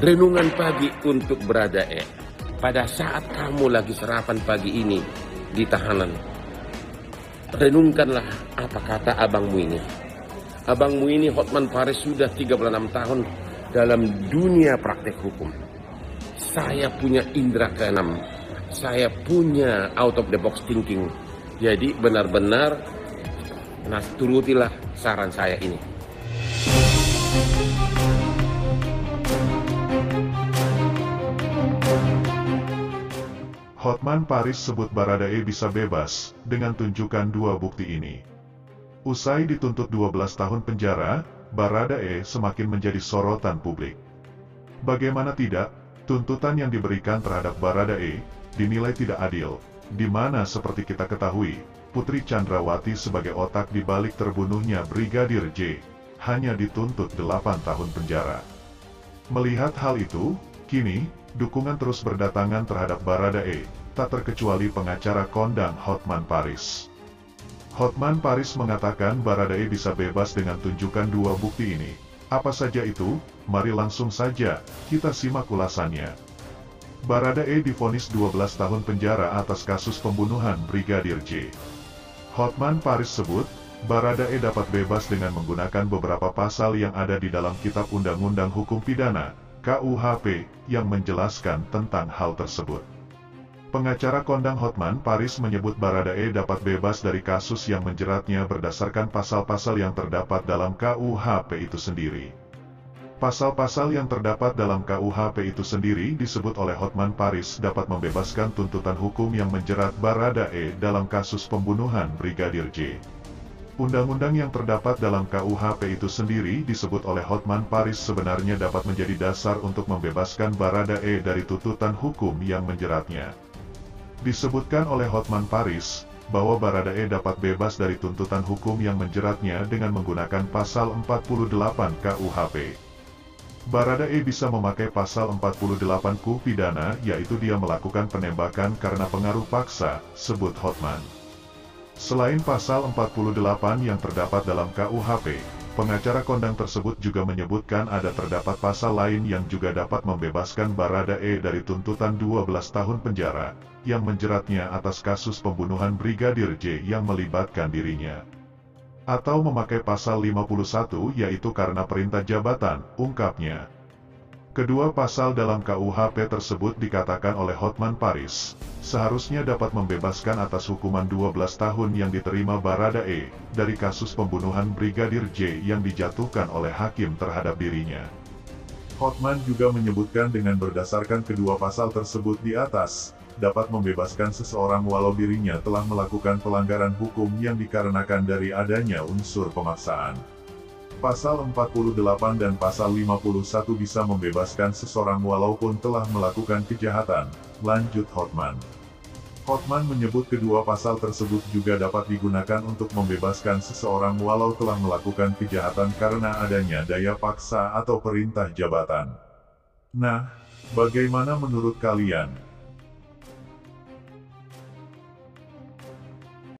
Renungan pagi untuk Baradae. Pada saat kamu lagi sarapan pagi ini di tahanan, renungkanlah apa kata abangmu ini. Abangmu ini, Hotman Paris, sudah 36 tahun dalam dunia praktek hukum. Saya punya indera keenam. Saya punya out of the box thinking. Jadi benar-benar turutilah saran saya ini. Hotman Paris sebut Baradae bisa bebas dengan tunjukkan dua bukti ini. Usai dituntut 12 tahun penjara, Baradae semakin menjadi sorotan publik. Bagaimana tidak, tuntutan yang diberikan terhadap Baradae dinilai tidak adil, di mana seperti kita ketahui, Putri Chandrawati sebagai otak di balik terbunuhnya Brigadir J hanya dituntut 8 tahun penjara. Melihat hal itu, kini dukungan terus berdatangan terhadap Baradae, tak terkecuali pengacara kondang Hotman Paris. Hotman Paris mengatakan Baradae bisa bebas dengan tunjukkan dua bukti ini. Apa saja itu? Mari langsung saja kita simak ulasannya. Baradae divonis 12 tahun penjara atas kasus pembunuhan Brigadir J. Hotman Paris sebut, Baradae dapat bebas dengan menggunakan beberapa pasal yang ada di dalam Kitab Undang-Undang Hukum Pidana (KUHP) yang menjelaskan tentang hal tersebut. Pengacara kondang Hotman Paris menyebut Baradae dapat bebas dari kasus yang menjeratnya berdasarkan pasal-pasal yang terdapat dalam KUHP itu sendiri. Pasal-pasal yang terdapat dalam KUHP itu sendiri disebut oleh Hotman Paris dapat membebaskan tuntutan hukum yang menjerat Baradae dalam kasus pembunuhan Brigadir J. Undang-undang yang terdapat dalam KUHP itu sendiri disebut oleh Hotman Paris sebenarnya dapat menjadi dasar untuk membebaskan Baradae dari tuntutan hukum yang menjeratnya. Disebutkan oleh Hotman Paris bahwa Baradae dapat bebas dari tuntutan hukum yang menjeratnya dengan menggunakan pasal 48 KUHP. Baradae bisa memakai pasal 48 KUH pidana, yaitu dia melakukan penembakan karena pengaruh paksa, sebut Hotman. Selain pasal 48 yang terdapat dalam KUHP, pengacara kondang tersebut juga menyebutkan ada terdapat pasal lain yang juga dapat membebaskan Baradae dari tuntutan 12 tahun penjara, yang menjeratnya atas kasus pembunuhan Brigadir J yang melibatkan dirinya. Atau memakai pasal 51 yaitu karena perintah jabatan, ungkapnya. Kedua pasal dalam KUHP tersebut dikatakan oleh Hotman Paris, seharusnya dapat membebaskan atas hukuman 12 tahun yang diterima Baradae dari kasus pembunuhan Brigadir J yang dijatuhkan oleh hakim terhadap dirinya. Hotman juga menyebutkan dengan berdasarkan kedua pasal tersebut di atas, dapat membebaskan seseorang walau dirinya telah melakukan pelanggaran hukum yang dikarenakan dari adanya unsur pemaksaan. Pasal 48 dan pasal 51 bisa membebaskan seseorang walaupun telah melakukan kejahatan, lanjut Hotman. Hotman menyebut kedua pasal tersebut juga dapat digunakan untuk membebaskan seseorang walau telah melakukan kejahatan karena adanya daya paksa atau perintah jabatan. Nah, bagaimana menurut kalian?